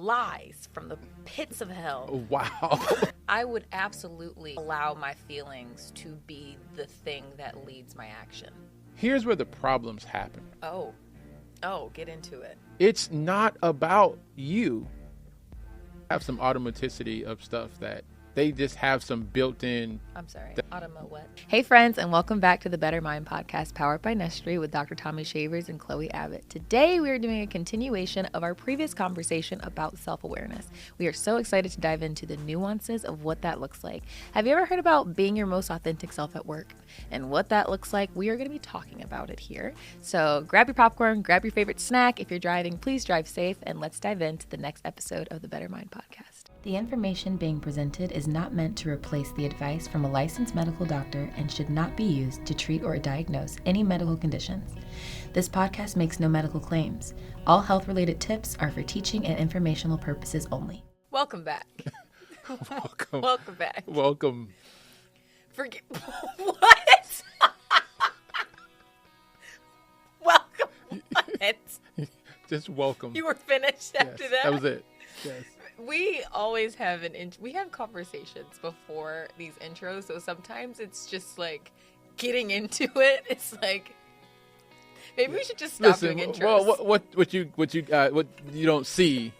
lies from the pits of hell. Wow. I would absolutely allow my feelings to be the thing that leads my action. Here's where the problems happen. Oh, get into it. It's not about you. Have some automaticity of stuff that they just have some built-in. I'm sorry. What? Hey friends, and welcome back to the Better Mind podcast powered by Nestry with Dr. Tommy Shavers and Chloe Abbott. Today we are doing a continuation of our previous conversation about self-awareness. We are so excited to dive into the nuances of what that looks like. Have you ever heard about being your most authentic self at work? And what that looks like, we are going to be talking about it here. So grab your popcorn, grab your favorite snack. If you're driving, please drive safe, and let's dive into the next episode of the Better Mind podcast. The information being presented is not meant to replace the advice from a licensed medical doctor and should not be used to treat or diagnose any medical conditions. This podcast makes no medical claims. All health-related tips are for teaching and informational purposes only. Welcome back. Welcome back. Welcome. Forget what? Welcome. What? Just welcome. You were finished after Yes, that? That was it. Yes. We always have we have conversations before these intros, so sometimes it's just like getting into it. It's like maybe we should just stop doing intros. Well, what you don't see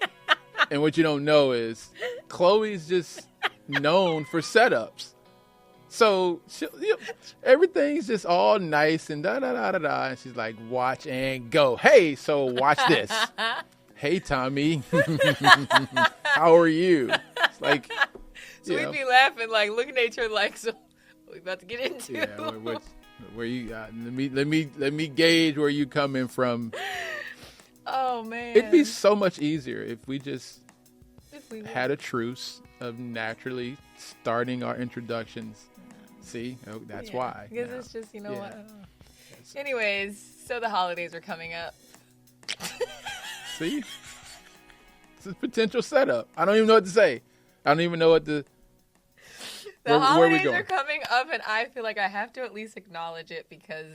and what you don't know is Chloe's just known for setups. So everything's just all nice and da da da da da, and she's like, watch and go. Hey, so watch this. Hey, Tommy. How are you? It's like, so we'd be laughing, like looking at each other, like, so we about to get into. Yeah, where you? Let me gauge where you coming from. Oh man, it'd be so much easier if we just had a truce of naturally starting our introductions. See, that's why. Because it's just, you know what. Anyways, so the holidays are coming up. See? It's a potential setup. I don't even know what to say. I don't even know what to... The holidays are coming up, and I feel like I have to at least acknowledge it because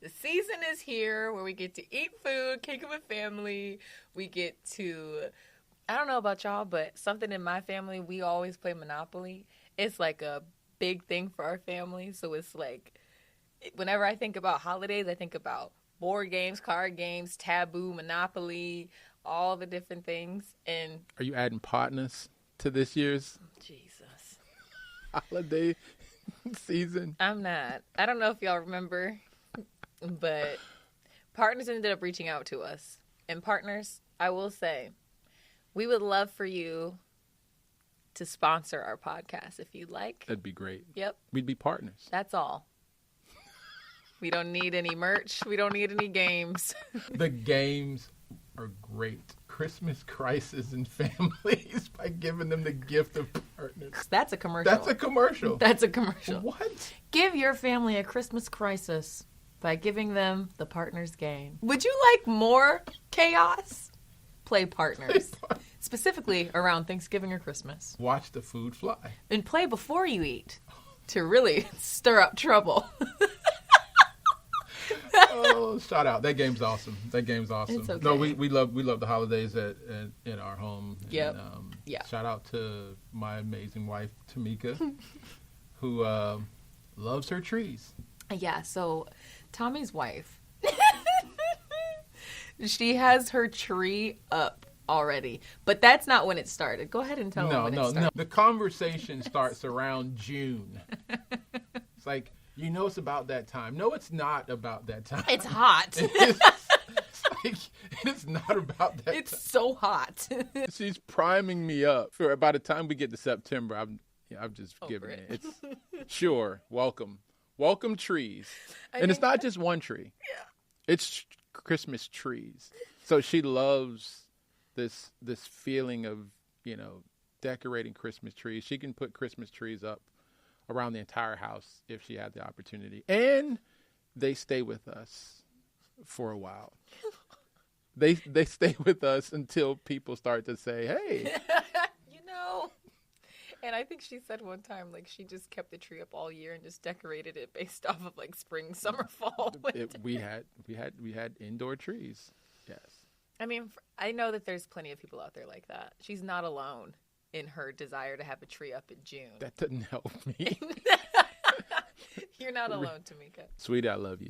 the season is here where we get to eat food, kick it with family. We get to... I don't know about y'all, but something in my family, we always play Monopoly. It's like a big thing for our family. So it's like, whenever I think about holidays, I think about board games, card games, Taboo, Monopoly, all the different things. And are you adding partners to this year's Jesus holiday season? I'm not. I don't know if y'all remember, but partners ended up reaching out to us. And partners, I will say, we would love for you to sponsor our podcast if you'd like. That'd be great. Yep. We'd be partners. That's all. We don't need any merch. We don't need any games. The games are great. Christmas crisis in families by giving them the gift of partners. That's a commercial. That's a commercial. That's a commercial. What? Give your family a Christmas crisis by giving them the partners game. Would you like more chaos? Play partners. Specifically around Thanksgiving or Christmas. Watch the food fly. And play before you eat to really stir up trouble. Oh, shout out. That game's awesome. It's okay. No, we love the holidays in our home. Yep. And, yeah. Shout out to my amazing wife, Tamika, who loves her trees. Yeah, so Tommy's wife, she has her tree up already, but that's not when it started. Go ahead and tell them when it started. No. The conversation starts around June. It's like, it's about that time. No, it's not about that time. It's hot. It's not about that time. It's so hot. She's priming me up for by the time we get to September. I'm just giving it. It's sure. Welcome trees. And it's not just one tree. Yeah. It's Christmas trees. So she loves this feeling of, decorating Christmas trees. She can put Christmas trees up around the entire house if she had the opportunity. And they stay with us for a while. They stay with us until people start to say, hey. And I think she said one time, like, she just kept the tree up all year and just decorated it based off of, like, spring, summer, fall. We had indoor trees. Yes. I mean, I know that there's plenty of people out there like that. She's not alone in her desire to have a tree up in June. That doesn't help me. You're not alone, Tamika. Sweetie, I love you.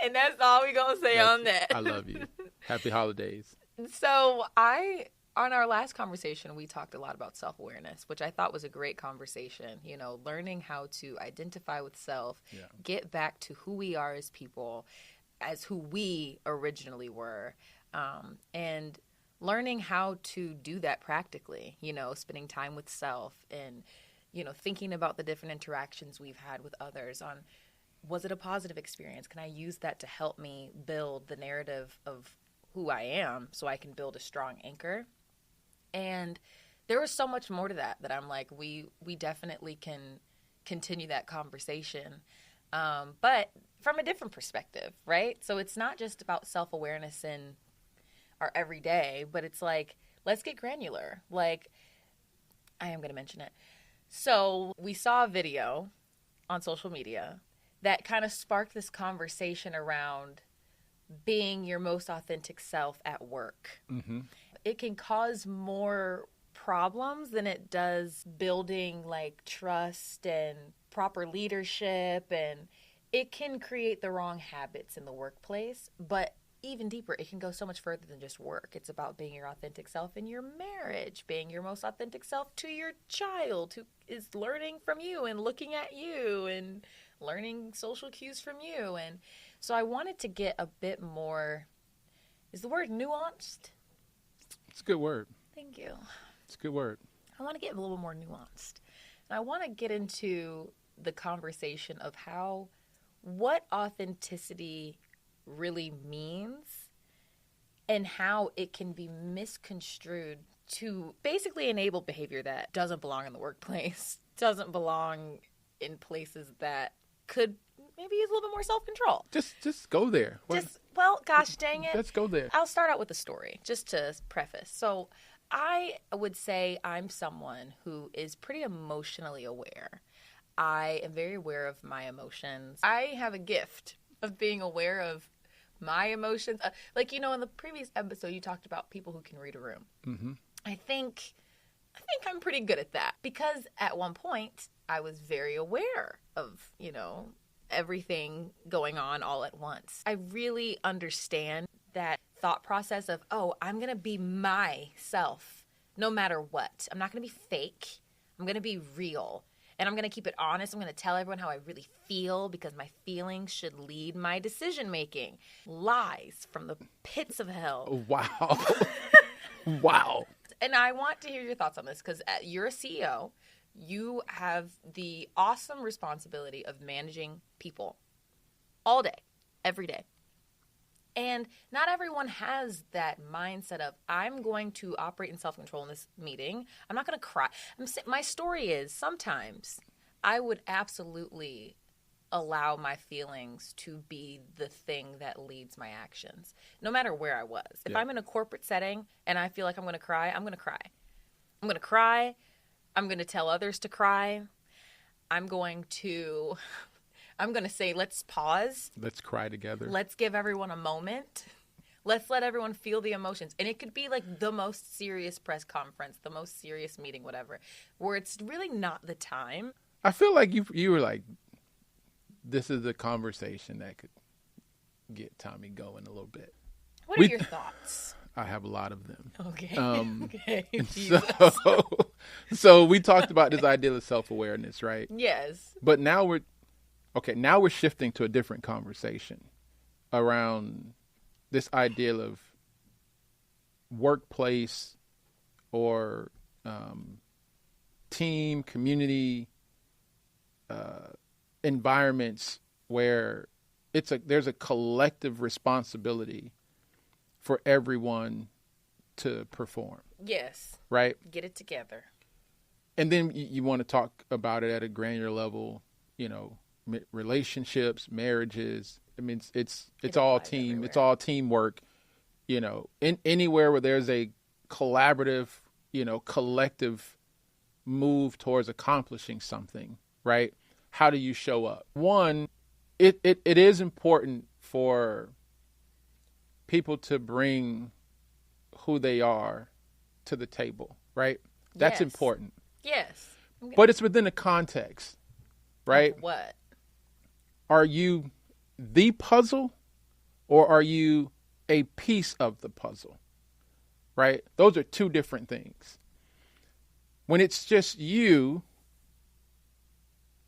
And that's all we're going to say on that. I love you. Happy holidays. So on our last conversation, we talked a lot about self-awareness, which I thought was a great conversation. You know, learning how to identify with self, get back to who we are as people, as who we originally were, and learning how to do that practically, you know, spending time with self and, you know, thinking about the different interactions we've had with others on, was it a positive experience? Can I use that to help me build the narrative of who I am so I can build a strong anchor? And there was so much more to that I'm like, we definitely can continue that conversation, but from a different perspective, right? So it's not just about self-awareness in our everyday, but it's like, let's get granular. Like, I am going to mention it. So we saw a video on social media that kind of sparked this conversation around being your most authentic self at work. Mm-hmm. It can cause more problems than it does building like trust and proper leadership, and it can create the wrong habits in the workplace. But even deeper, it can go so much further than just work. It's about being your authentic self in your marriage, being your most authentic self to your child who is learning from you and looking at you and learning social cues from you. And so I wanted to get a bit more, is the word nuanced? It's a good word. Thank you. It's a good word. I want to get a little more nuanced. And I want to get into the conversation of what authenticity really means and how it can be misconstrued to basically enable behavior that doesn't belong in the workplace, doesn't belong in places that could maybe use a little bit more self-control. Just go there. Well, gosh dang it. Let's go there. I'll start out with a story just to preface. So I would say I'm someone who is pretty emotionally aware. I am very aware of my emotions. I have a gift of being aware of my emotions. Like, you know, in the previous episode, you talked about people who can read a room. Mm-hmm. I think I'm pretty good at that because at one point I was very aware of, you know, everything going on all at once. I really understand that thought process of, oh, I'm going to be myself no matter what. I'm not going to be fake. I'm going to be real. And I'm going to keep it honest. I'm going to tell everyone how I really feel because my feelings should lead my decision making. Lies from the pits of hell. Wow. Wow. And I want to hear your thoughts on this because you're a CEO. You have the awesome responsibility of managing people all day, every day. And not everyone has that mindset of, I'm going to operate in self-control in this meeting. I'm not going to cry. My story is sometimes I would absolutely allow my feelings to be the thing that leads my actions, no matter where I was. If I'm in a corporate setting and I feel like I'm going to cry, I'm going to cry. I'm going to cry. I'm going to tell others to cry. I'm going to say, let's pause. Let's cry together. Let's give everyone a moment. Let's let everyone feel the emotions. And it could be like the most serious press conference, the most serious meeting, whatever, where it's really not the time. I feel like you were like, this is a conversation that could get Tommy going a little bit. What are your thoughts? I have a lot of them. Okay. Okay. So we talked about this idea of self-awareness, right? Yes. But now we're shifting to a different conversation around this idea of workplace or team, community, environments where there's a collective responsibility for everyone to perform. Yes. Right? Get it together. And then you want to talk about it at a granular level, you know, relationships, marriages. I mean, it's all team. Everywhere. It's all teamwork, you know, anywhere where there's a collaborative, you know, collective move towards accomplishing something, right? How do you show up? One, it is important for people to bring who they are to the table, right? That's Yes. important. Yes. But it's within a context, right? Of what? Are you the puzzle or are you a piece of the puzzle, right? Those are two different things. When it's just you,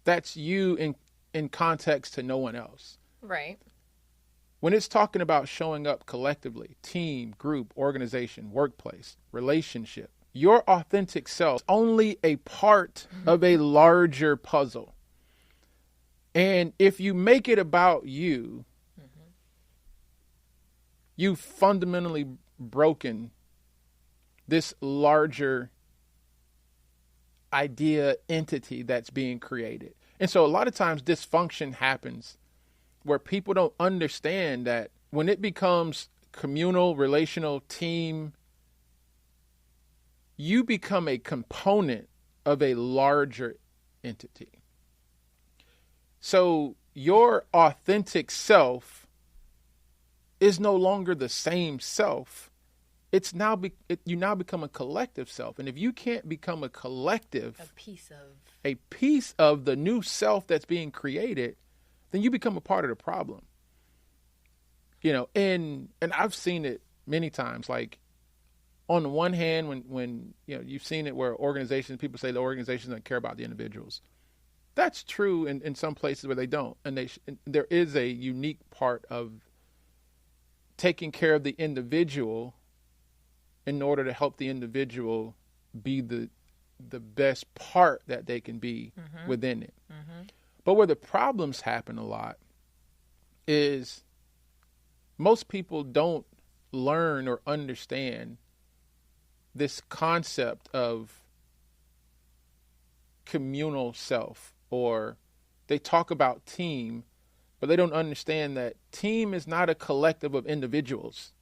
that's you in context to no one else. Right. When it's talking about showing up collectively, team, group, organization, workplace, relationship, your authentic self is only a part of a larger puzzle. And if you make it about you, you've fundamentally broken this larger idea, entity that's being created. And so a lot of times dysfunction happens where people don't understand that when it becomes communal, relational, team, you become a component of a larger entity. So your authentic self is no longer the same self. It's now you now become a collective self. And if you can't become a collective, a piece of the new self that's being created, then you become a part of the problem. You know, and I've seen it many times. Like on the one hand, when you know, you've seen it where organizations, people say the organizations don't care about the individuals. That's true in some places where they don't. And there is a unique part of taking care of the individual in order to help the individual be the best part that they can be within it. But where the problems happen a lot is most people don't learn or understand this concept of communal self, or they talk about team, but they don't understand that team is not a collective of individuals.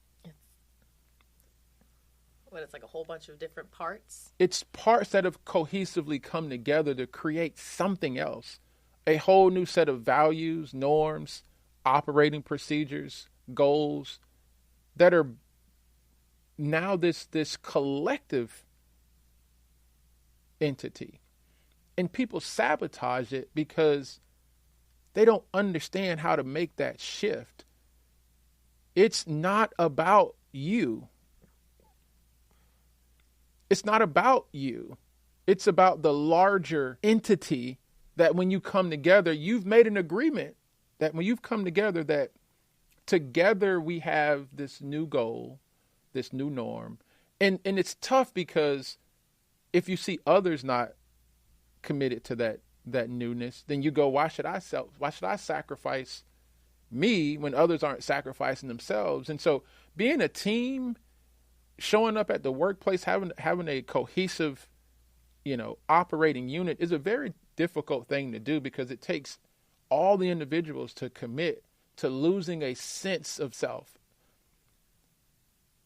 It's like a whole bunch of different parts? It's parts that have cohesively come together to create something else. A whole new set of values, norms, operating procedures, goals that are now this collective entity. And people sabotage it because they don't understand how to make that shift. It's not about you. It's not about you. It's about the larger entity that when you come together, you've made an agreement that when you've come together, that together we have this new goal, this new norm. And it's tough because if you see others not committed to that newness, then you go, why should I sacrifice me when others aren't sacrificing themselves? And so being a team, showing up at the workplace, having a cohesive, operating unit is a very difficult thing to do because it takes all the individuals to commit to losing a sense of self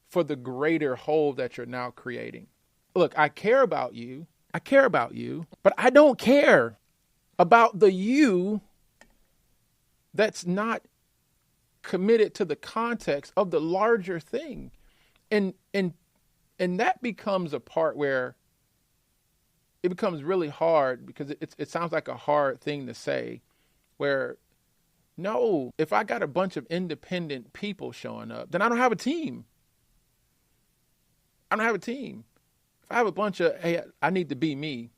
for the greater whole that you're now creating. Look, I care about you, but I don't care about the you that's not committed to the context of the larger thing. And that becomes a part where it becomes really hard because it sounds like a hard thing to say, where, no, if I got a bunch of independent people showing up, then I don't have a team. If I have a bunch of, hey, I need to be me,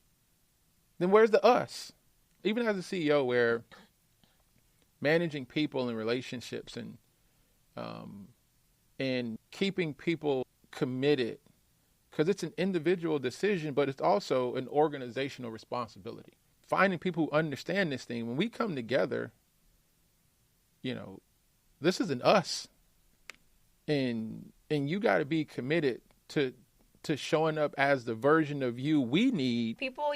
then where's the us? Even as a CEO, where managing people and relationships and keeping people committed, because it's an individual decision, but it's also an organizational responsibility. Finding people who understand this thing. When we come together, this is an us, and you got to be committed to showing up as the version of you we need. People,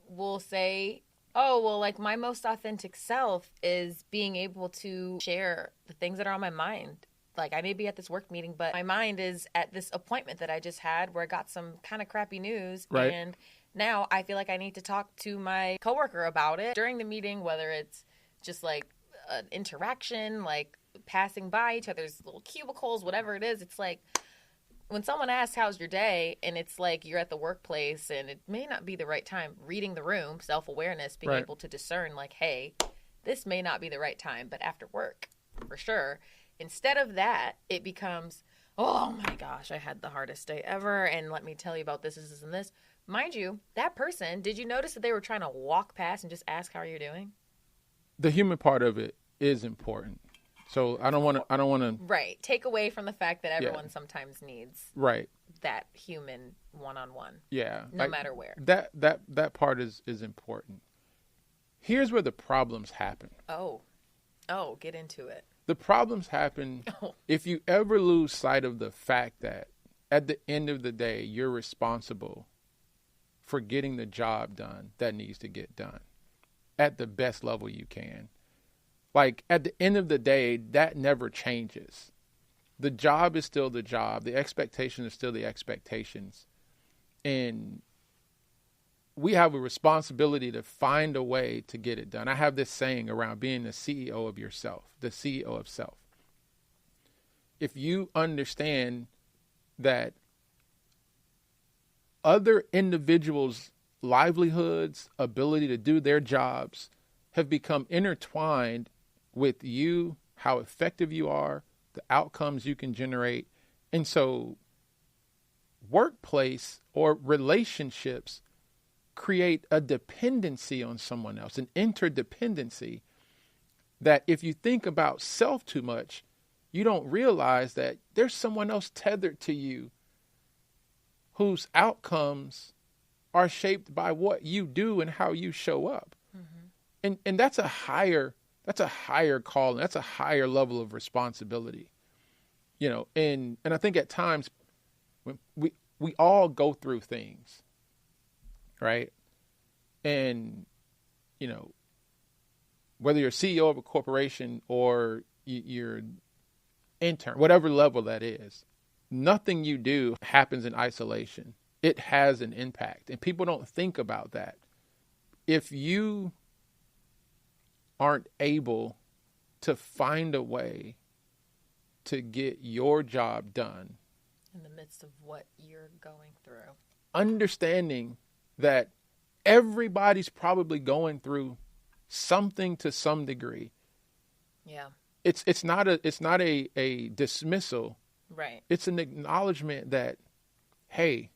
will say, oh, well, like my most authentic self is being able to share the things that are on my mind. Like I may be at this work meeting, but my mind is at this appointment that I just had where I got some kind of crappy news. Right. And now I feel like I need to talk to my coworker about it during the meeting, whether it's just like an interaction, like passing by each other's little cubicles, whatever it is. It's like when someone asks, how's your day? And it's like you're at the workplace and it may not be the right time. Reading the room, self-awareness, being able to discern like, hey, this may not be the right time, but after work, for sure. Instead of that, it becomes, oh my gosh, I had the hardest day ever. And let me tell you about this, this, and this. Mind you, that person, did you notice that they were trying to walk past and just ask how you're doing? The human part of it is important. So I don't want to. Right. Take away from the fact that everyone sometimes needs that human one-on-one. Yeah. No matter where. That part is important. Here's where the problems happen. Oh, get into it. The problems happen if you ever lose sight of the fact that at the end of the day, you're responsible for getting the job done that needs to get done at the best level you can. Like, at the end of the day, that never changes. The job is still the job. The expectation is still the expectations. And we have a responsibility to find a way to get it done. I have this saying around being the CEO of yourself, the CEO of self. If you understand that other individuals' livelihoods, ability to do their jobs have become intertwined with you, how effective you are, the outcomes you can generate. And so workplace or relationships create a dependency on someone else, an interdependency that if you think about self too much, you don't realize that there's someone else tethered to you whose outcomes are shaped by what you do and how you show up. Mm-hmm. And that's a higher call, and that's a higher level of responsibility. You know, and I think at times when we all go through things, right? And, you know, whether you're CEO of a corporation or you're intern, whatever level that is, nothing you do happens in isolation. It has an impact, and people don't think about that. If you aren't able to find a way to get your job done in the midst of what you're going through, understanding that everybody's probably going through something to some degree. Yeah. It's not a dismissal. Right. It's an acknowledgement that, hey,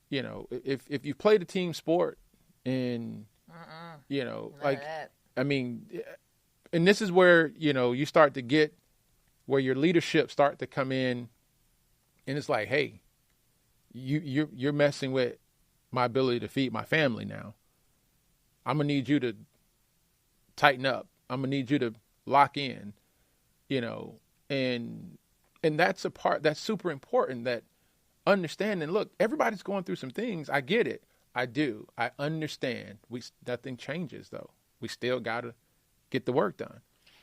you know, if you played a team sport and, you know, None like, I mean, and this is where, you know, you start to get where your leadership start to come in, and it's like, hey, you're messing with my ability to feed my family now. I'm going to need you to tighten up. I'm going to need you to lock in, you know, and that's a part that's super important, that understanding, look, everybody's going through some things. I get it. I do. I understand. Nothing changes, though. We still got to get the work done.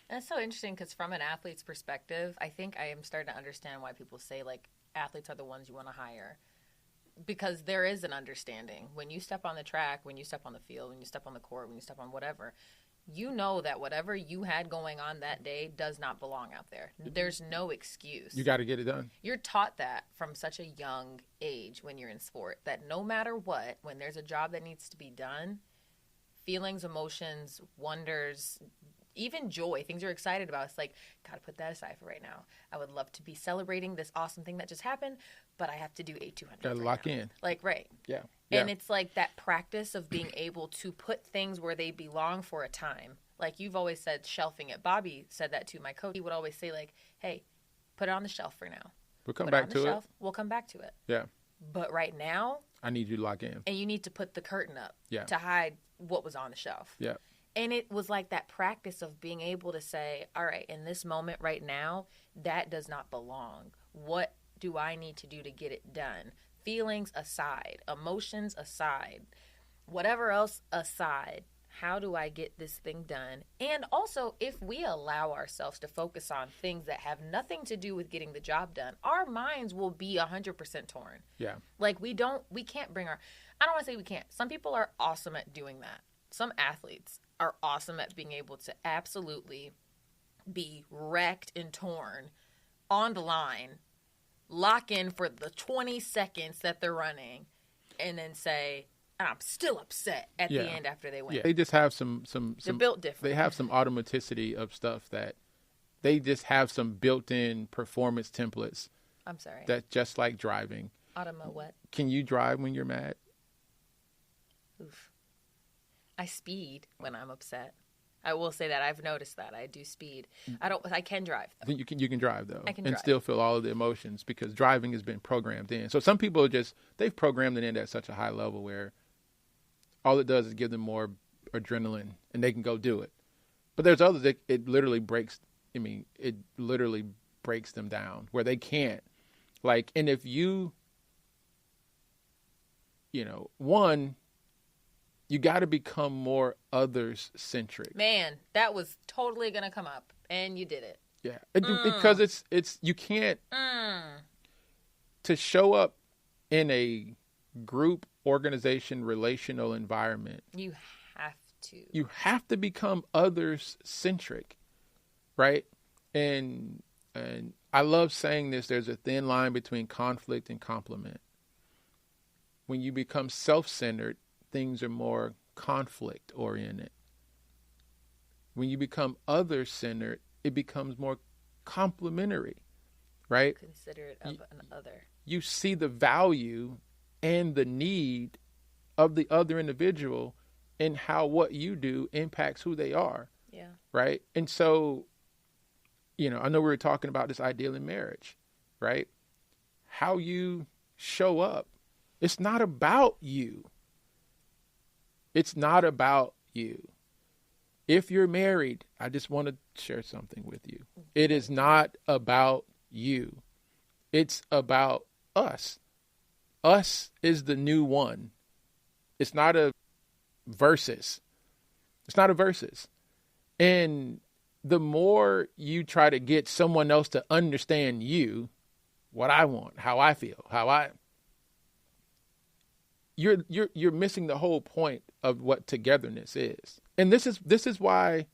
That's so interesting because from an athlete's perspective, I think I am starting to understand why people say, like, athletes are the ones you want to hire. Because there is an understanding. When you step on the track, when you step on the field, when you step on the court, when you step on whatever, you know that whatever you had going on that day does not belong out there. There's no excuse. You got to get it done. You're taught that from such a young age when you're in sport, that no matter what, when there's a job that needs to be done, feelings, emotions, wonders, even joy, things you're excited about, it's like, gotta put that aside for right now. I would love to be celebrating this awesome thing that just happened, but I have to do a 200. Gotta lock in. Like, right. Yeah. And it's like that practice of being able to put things where they belong for a time. Like you've always said, shelving it. Bobby said that too. My coach, he would always say, like, hey, put it on the shelf for now. We'll come back to it. We'll come back to it. Yeah. But right now, I need you to lock in. And you need to put the curtain up to hide what was on the shelf. Yeah. And it was like that practice of being able to say, all right, in this moment right now, that does not belong. What do I need to do to get it done? Feelings aside, emotions aside, whatever else aside, how do I get this thing done? And also, if we allow ourselves to focus on things that have nothing to do with getting the job done, our minds will be 100% torn. Yeah. Like we can't bring I don't want to say we can't. Some people are awesome at doing that. Some athletes are awesome at being able to absolutely be wrecked and torn on the line lock in for the 20 seconds that they're running and then say, I'm still upset at the end after they win. Yeah, they just have some they're built different. They have some automaticity of stuff that they just have some built-in performance templates. I'm sorry. That's just like driving. What? Can you drive when you're mad? Oof. I speed when I'm upset. I will say that I've noticed that I do speed. I can drive though. You can drive though, and drive. Still feel all of the emotions because driving has been programmed in. So some people they've programmed it in at such a high level where all it does is give them more adrenaline and they can go do it. But there's others that it literally breaks. It literally breaks them down where they can't. Like, and if you you got to become more others centric. Man, that was totally gonna come up, and you did it. Yeah, because it's you can't to show up in a group, organization, relational environment. You have to become others centric, right? And I love saying this. There's a thin line between conflict and complement. When you become self-centered, things are more conflict oriented. When you become other-centered, it becomes more complementary, right? Considerate of an other. You see the value and the need of the other individual and how what you do impacts who they are. Yeah. Right? And so, I know we were talking about this ideal in marriage, right? How you show up. It's not about you. It's not about you. If you're married, I just want to share something with you. It is not about you. It's about us. Us is the new one. It's not a versus. It's not a versus. And the more you try to get someone else to understand you, what I want, how I feel, you're missing the whole point of what togetherness is. And this is why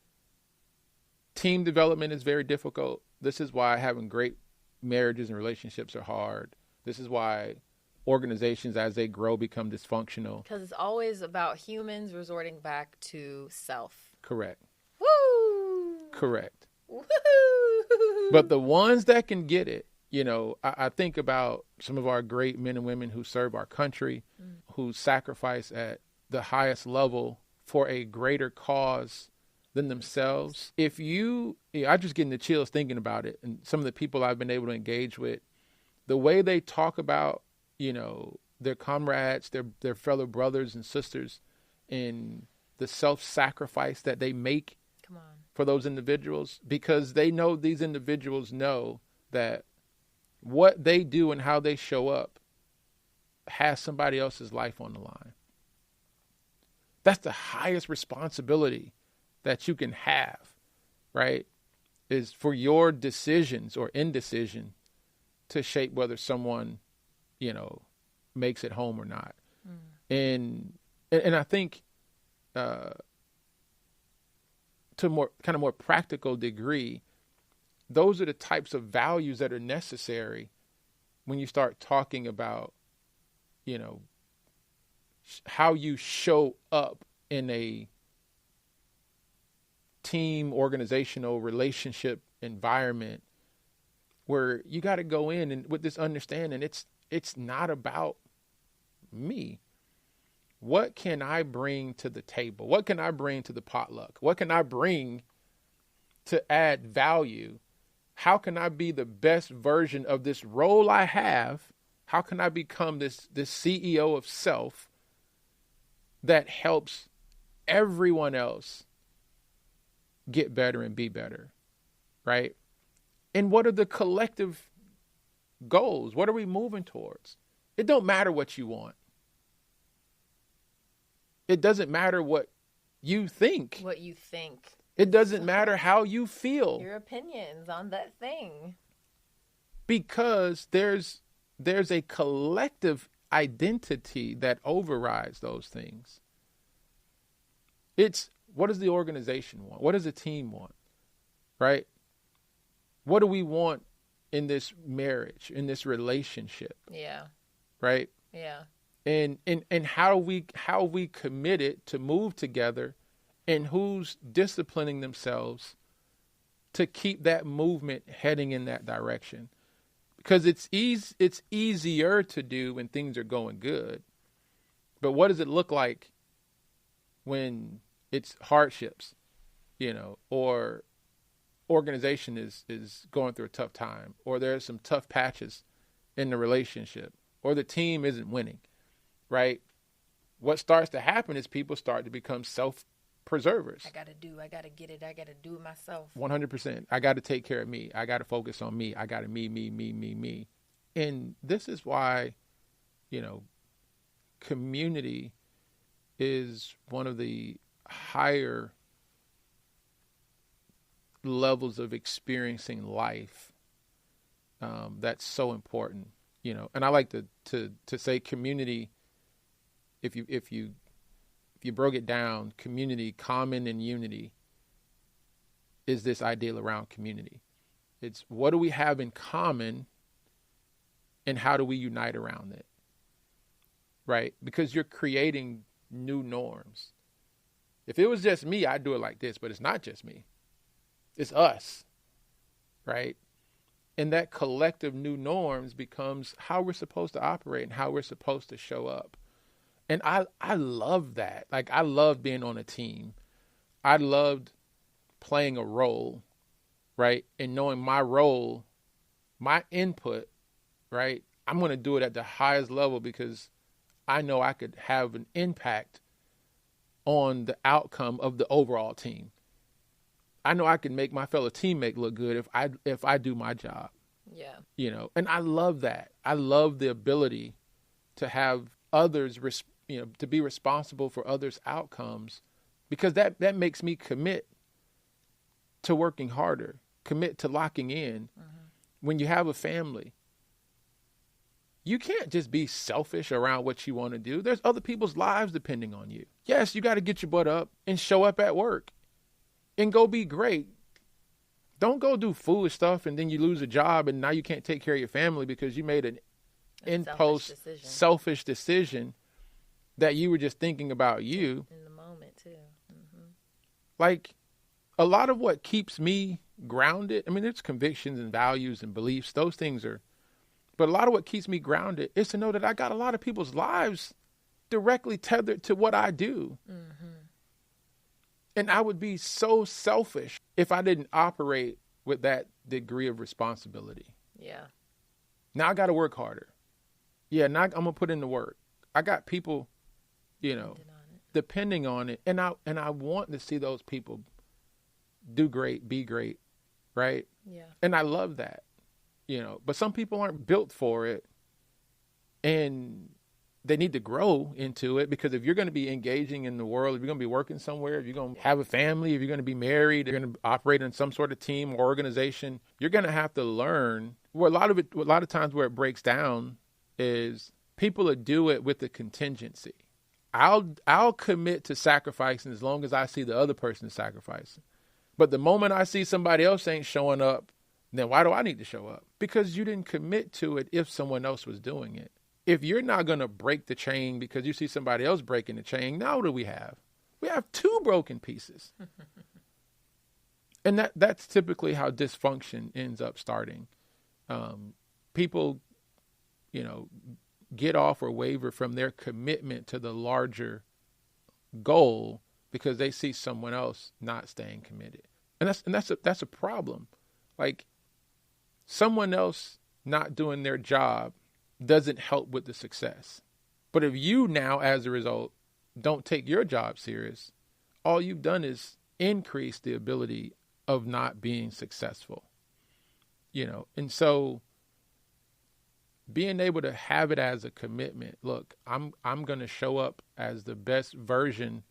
team development is very difficult. This is why having great marriages and relationships are hard. This is why organizations, as they grow, become dysfunctional. Because it's always about humans resorting back to self. Correct. Woo! Correct. Woo! But the ones that can get it, I think about some of our great men and women who serve our country, who sacrifice at the highest level for a greater cause than themselves. I just getting the chills thinking about it. And some of the people I've been able to engage with, the way they talk about, their comrades, their fellow brothers and sisters, and the self-sacrifice that they make for those individuals, because they know these individuals know that what they do and how they show up has somebody else's life on the line. That's the highest responsibility that you can have, right? Is for your decisions or indecision to shape whether someone, makes it home or not. And I think to a more practical degree, those are the types of values that are necessary when you start talking about, how you show up in a team, organizational, relationship environment where you got to go in and with this understanding, it's not about me. What can I bring to the table? What can I bring to the potluck? What can I bring to add value? How can I be the best version of this role I have? How can I become this CEO of self that helps everyone else get better and be better, right? And what are the collective goals? What are we moving towards? It don't matter what you want. It doesn't matter what you think. What you think. It doesn't matter how you feel. Your opinions on that thing. Because there's a collective identity that overrides those things. It's, what does the organization want? What does the team want? Right? What do we want, in this marriage, in this relationship. Yeah. Right? Yeah. And how we committed to move together, and who's disciplining themselves to keep that movement heading in that direction. Because it's easier to do when things are going good. But what does it look like when it's hardships, or organization is going through a tough time, or there's some tough patches in the relationship, or the team isn't winning, right? What starts to happen is people start to become self-preservers. I got to get it. I got to do it myself. 100%. I got to take care of me. I got to focus on me. I got to me. And this is why, community is one of the higher levels of experiencing life. That's so important, and I like to say community. If you broke it down, community, common and unity, is this ideal around community. It's what do we have in common and how do we unite around it, right? Because you're creating new norms. If it was just me, I'd do it like this, but it's not just me. It's us, right? And that collective new norms becomes how we're supposed to operate and how we're supposed to show up. And I love that. Like, I love being on a team. I loved playing a role, right? And knowing my role, my input, right? I'm going to do it at the highest level because I know I could have an impact on the outcome of the overall team. I know I can make my fellow teammate look good if I do my job. Yeah. And I love that. I love the ability to have others, to be responsible for others' outcomes, because that makes me commit to working harder, commit to locking in. Mm-hmm. When you have a family, you can't just be selfish around what you want to do. There's other people's lives depending on you. Yes, you got to get your butt up and show up at work and go be great. Don't go do foolish stuff and then you lose a job and now you can't take care of your family because you made an in-post selfish decision that you were just thinking about you. In the moment, too. Mm-hmm. Like, a lot of what keeps me grounded, I mean, there's convictions and values and beliefs. Those things are, but a lot of what keeps me grounded is to know that I got a lot of people's lives directly tethered to what I do. Mm-hmm. And I would be so selfish if I didn't operate with that degree of responsibility. Yeah. Now I got to work harder. Yeah, now I'm going to put in the work. I got people, depending on it. And I want to see those people do great, be great, right? Yeah. And I love that, but some people aren't built for it. And they need to grow into it, because if you're going to be engaging in the world, if you're going to be working somewhere, if you're going to have a family, if you're going to be married, you're going to operate in some sort of team or organization, you're going to have to learn. Where a lot of times where it breaks down is people that do it with the contingency. I'll commit to sacrificing as long as I see the other person sacrificing. But the moment I see somebody else ain't showing up, then why do I need to show up? Because you didn't commit to it if someone else was doing it. If you're not going to break the chain because you see somebody else breaking the chain, now what do we have? We have two broken pieces. And that's typically how dysfunction ends up starting. People, get off or waver from their commitment to the larger goal because they see someone else not staying committed. And that's a problem. Like, someone else not doing their job doesn't help with the success. But if you now, as a result, don't take your job serious, all you've done is increase the ability of not being successful. And so being able to have it as a commitment, look, I'm going to show up as the best version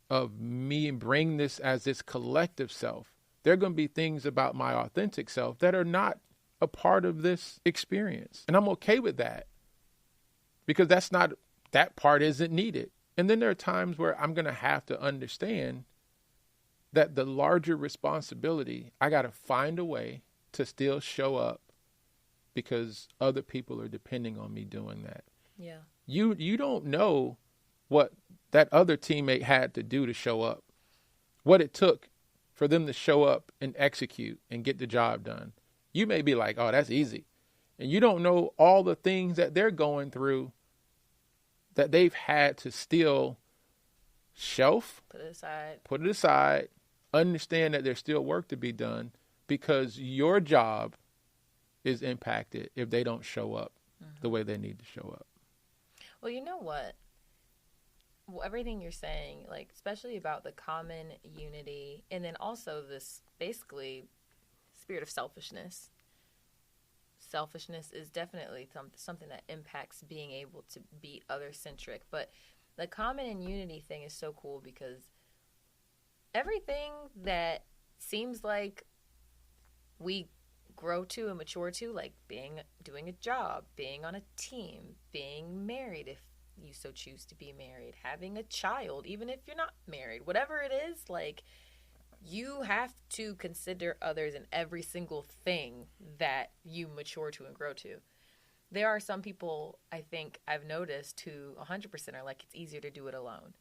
of me and bring this as this collective self. There are going to be things about my authentic self that are not a part of this experience. And I'm okay with that, because that part isn't needed. And then there are times where I'm going to have to understand that the larger responsibility, I got to find a way to still show up because other people are depending on me doing that. Yeah. You don't know what that other teammate had to do to show up, what it took for them to show up and execute and get the job done. You may be like, oh, that's easy. And you don't know all the things that they're going through that they've had to still shelf, put it aside, understand that there's still work to be done because your job is impacted if they don't show up the way they need to show up. Well, you know what? Well, everything you're saying, like, especially about the common unity, and then also this basically spirit of selfishness. Selfishness is definitely something that impacts being able to be other-centric. But the common and unity thing is so cool because everything that seems like we grow to and mature to, like doing a job, being on a team, being married if you so choose to be married, having a child, even if you're not married, whatever it is, like, you have to consider others in every single thing that you mature to and grow to. There are some people, I think I've noticed, who 100% are like, it's easier to do it alone.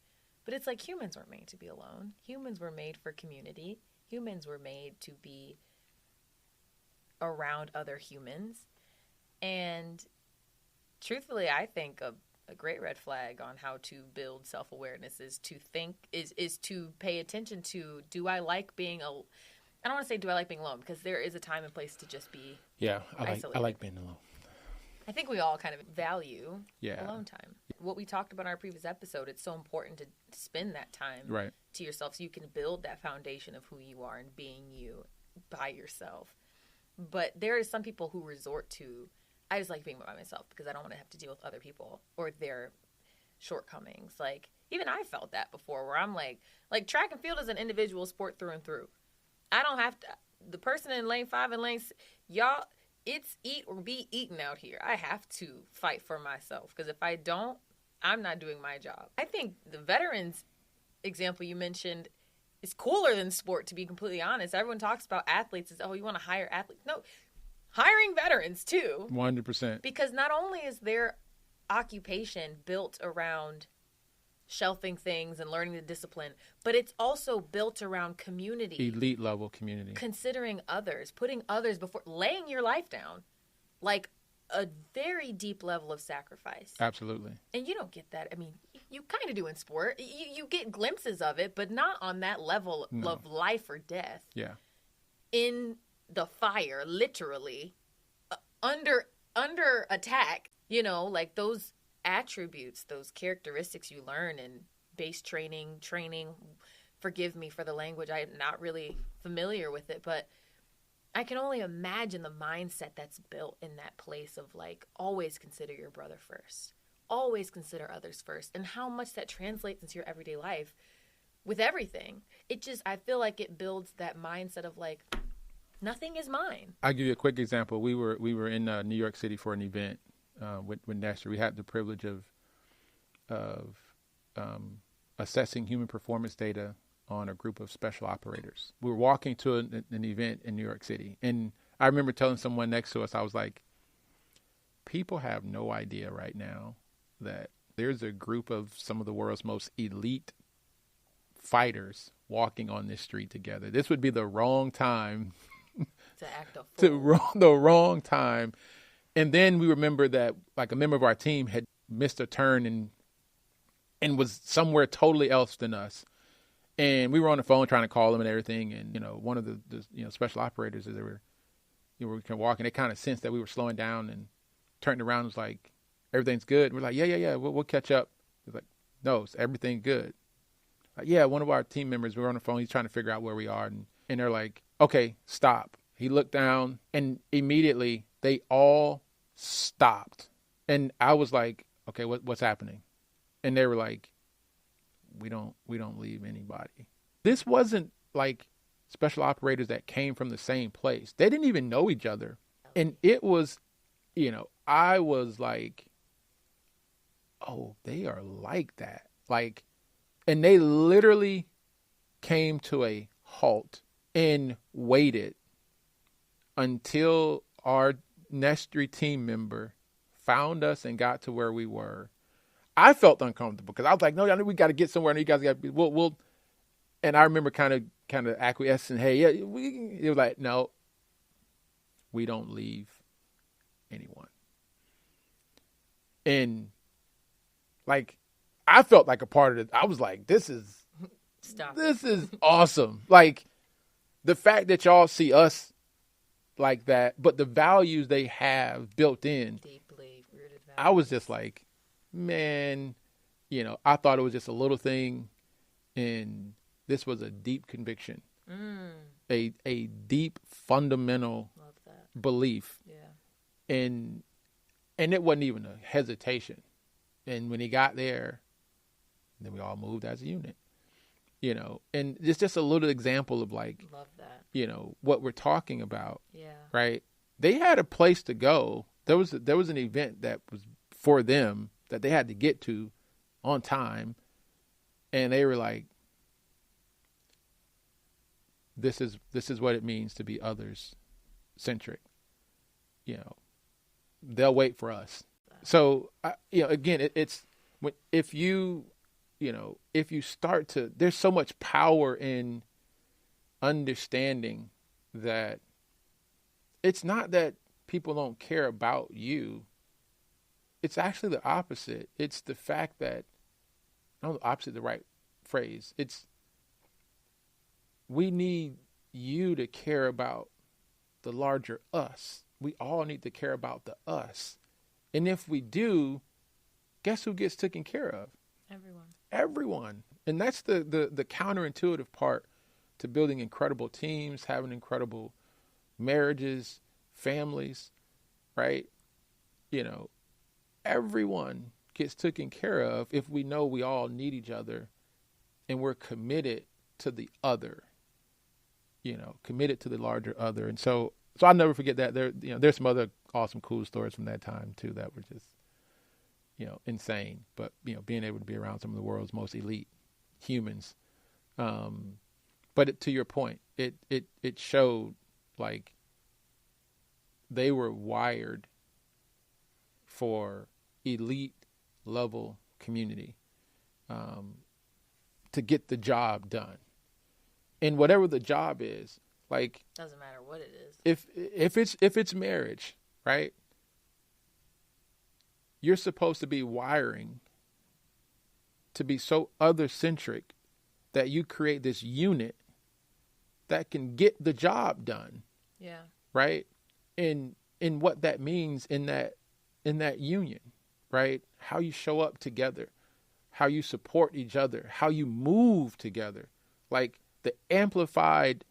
But it's like, humans weren't made to be alone. Humans were made for community. Humans were made to be around other humans. And truthfully, I think a great red flag on how to build self-awareness is to pay attention to, do I like being I don't want to say do I like being alone, because there is a time and place to just be isolated. I like being alone. I think we all kind of value Yeah. alone time. What we talked about in our previous episode, it's so important to spend that time to yourself so you can build that foundation of who you are and being you by yourself. But there are some people who resort to, I just like being by myself because I don't want to have to deal with other people or their shortcomings. Like, even I felt that before, where I'm like track and field is an individual sport through and through. I don't have to, the person in lane 5 and lane 6, y'all, it's eat or be eaten out here. I have to fight for myself because if I don't, I'm not doing my job. I think the veterans example you mentioned is cooler than sport, to be completely honest. Everyone talks about athletes as, oh, you want to hire athletes. No, hiring veterans too. 100%. Because not only is their occupation built around shelving things and learning the discipline, but it's also built around community. Elite level community. Considering others, putting others before, laying your life down. Like a very deep level of sacrifice. Absolutely. And you don't get that. I mean, you kind of do in sport. You get glimpses of it, but not on that level of life or death. Yeah. In the fire, literally, under attack, you know, like those attributes, those characteristics you learn in base training, forgive me for the language, I'm not really familiar with it, but I can only imagine the mindset that's built in that place of like, always consider your brother first, always consider others first, and how much that translates into your everyday life with everything. It just, I feel like it builds that mindset of like, nothing is mine. I'll give you a quick example. We were in New York City for an event with Nestor. We had the privilege of assessing human performance data on a group of special operators. We were walking to an event in New York City, and I remember telling someone next to us, I was like, people have no idea right now that there's a group of some of the world's most elite fighters walking on this street together. This would be the wrong time to act a fool. The wrong time. And then we remember that like a member of our team had missed a turn and was somewhere totally else than us. And we were on the phone trying to call them and everything. And, you know, one of the special operators, as they were, kind of walking, they kind of sensed that we were slowing down and turned around and was like, everything's good. And we're like, yeah, we'll catch up. He's like, no, it's everything good. Like, yeah, one of our team members, we were on the phone. He's trying to figure out where we are. And they're like, okay, stop. He looked down and immediately they all stopped. And I was like, okay, what's happening? And they were like, we don't leave anybody. This wasn't like special operators that came from the same place. They didn't even know each other. And it was, I was like, oh, they are like that. Like, and they literally came to a halt and waited until our Nestry team member found us and got to where we were, I felt uncomfortable because I was like, no, we got to get somewhere. And you guys got to be, we'll. And I remember kind of acquiescing. Hey, yeah, it was like, no, we don't leave anyone. And like, I felt like a part of it. I was like, this is awesome. Like the fact that y'all see us like that, but the values they have built in, deeply rooted values. I was just like, man, I thought it was just a little thing, and this was a deep conviction, a deep fundamental belief, and it wasn't even a hesitation. And when he got there, then we all moved as a unit, and it's just a little example of like, love that. What we're talking about, yeah, right? They had a place to go. There was an event that was for them that they had to get to on time, and they were like, this is what it means to be others centric. They'll wait for us. So again, it's if you start to, there's so much power in understanding that it's not that people don't care about you. It's actually the opposite. It's the fact that, I don't know, the opposite is the right phrase. It's, we need you to care about the larger us. We all need to care about the us. And if we do, guess who gets taken care of? Everyone. And that's the counterintuitive part to building incredible teams, having incredible marriages, families, right? Everyone gets taken care of if we know we all need each other and we're committed to the other, committed to the larger other. And so I'll never forget that. There's some other awesome, cool stories from that time too that were just, insane. But, being able to be around some of the world's most elite humans. But to your point, it showed like they were wired for elite level community, to get the job done. And whatever the job is, like, doesn't matter what it is. If it's marriage, right? You're supposed to be wiring to be so other centric that you create this unit that can get the job done. Yeah. Right? And what that means in that union, right? How you show up together, how you support each other, how you move together, like the amplified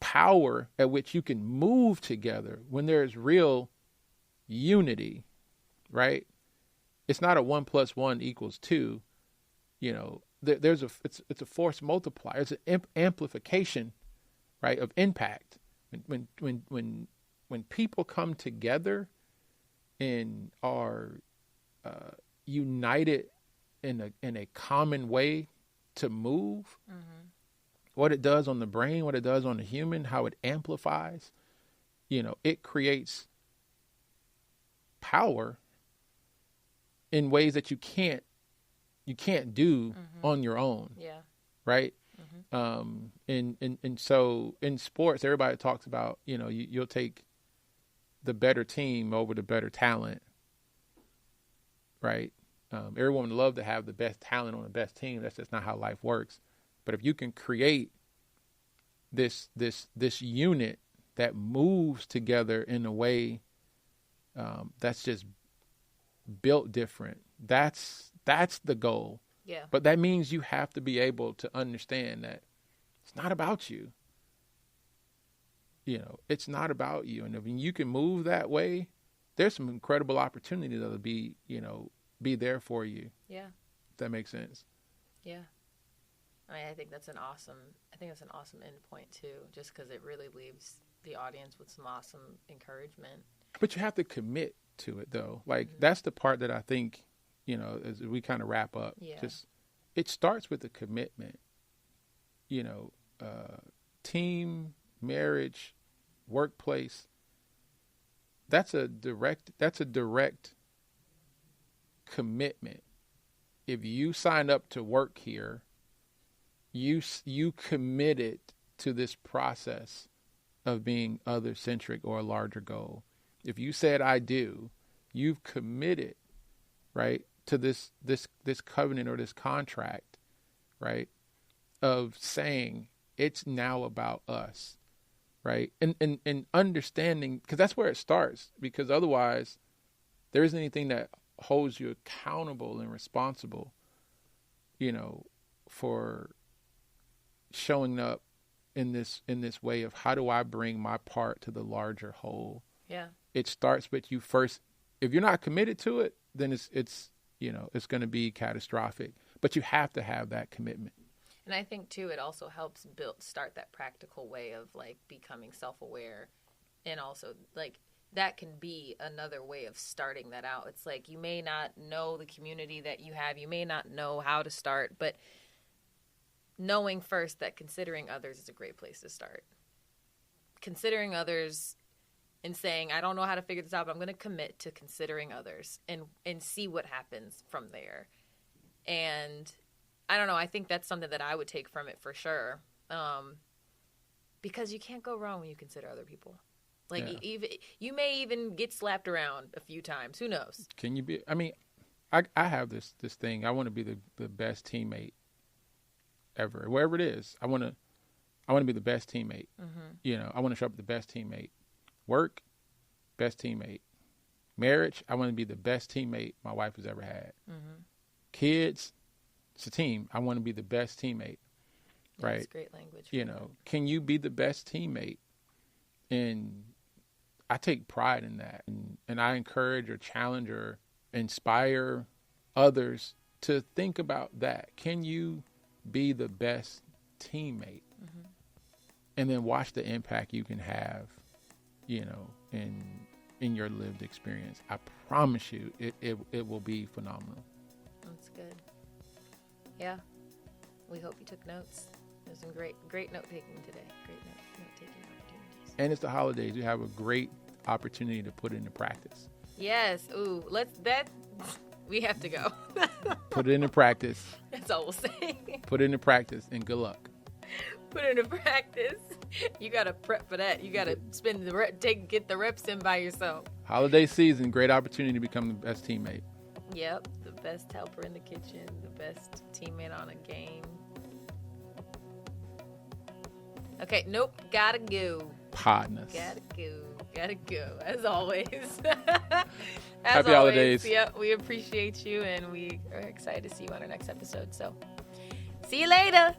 power at which you can move together when there's real unity, right? It's not a 1 + 1 = 2. It's a force multiplier. It's an amplification, right, of impact. When people come together and are united in a common way to move, what it does on the brain, what it does on the human, how it amplifies, it creates power in ways that you can't do on your own. Yeah. Right. And so in sports, everybody talks about, you'll take the better team over the better talent. Right. Everyone would love to have the best talent on the best team. That's just not how life works. But if you can create this unit that moves together in a way that's just built different, that's the goal. Yeah. But that means you have to be able to understand that it's not about you. It's not about you. And if you can move that way, there's some incredible opportunity that'll be there for you. Yeah. If that makes sense. Yeah. I think that's an awesome end point too, just because it really leaves the audience with some awesome encouragement. But you have to commit to it though. Like that's the part that I think, as we kind of wrap up, just it starts with a commitment, team, marriage, workplace, that's a direct commitment. If you signed up to work here, you committed to this process of being other-centric or a larger goal. If you said I do, you've committed, right, to this covenant or this contract, right, of saying it's now about us, right? And understanding, because that's where it starts, because otherwise there isn't anything that holds you accountable and responsible, for showing up in this way of how do I bring my part to the larger whole. Yeah. It starts with you first. If you're not committed to it, then it's going to be catastrophic, but you have to have that commitment. And I think too, it also helps start that practical way of like becoming self-aware, and also like that can be another way of starting that out. It's like you may not know the community that you have, you may not know how to start, but knowing first that considering others is a great place to start. Considering others and saying, I don't know how to figure this out, but I'm going to commit to considering others and see what happens from there. And I don't know, I think that's something that I would take from it for sure. Because you can't go wrong when you consider other people. Like, even you may even get slapped around a few times. Who knows? Can you be? I mean, I have this thing. I want to be the best teammate ever, wherever it is. I want to be the best teammate. Mm-hmm. I want to show up the best teammate. Work, best teammate. Marriage, I want to be the best teammate my wife has ever had. Mm-hmm. Kids, it's a team. I want to be the best teammate. Right? That's great language. Can you be the best teammate? And I take pride in that. And I encourage or challenge or inspire others to think about that. Can you be the best teammate? Mm-hmm. And then watch the impact you can have, in your lived experience. I promise you, it will be phenomenal. That's good. Yeah. We hope you took notes. There's some great note-taking today. Great note-taking opportunities. And it's the holidays. You have a great opportunity to put it into practice. Yes. Ooh, we have to go. Put it into practice. That's all we'll say. Put it into practice, and good luck. Put it into practice. You got to prep for that. You got to get the reps in by yourself. Holiday season, great opportunity to become the best teammate. Yep, the best helper in the kitchen, the best teammate on a game. Okay, nope, gotta go. Partners. Gotta go, as always. Happy holidays. Yep, we appreciate you, and we are excited to see you on our next episode. So, see you later.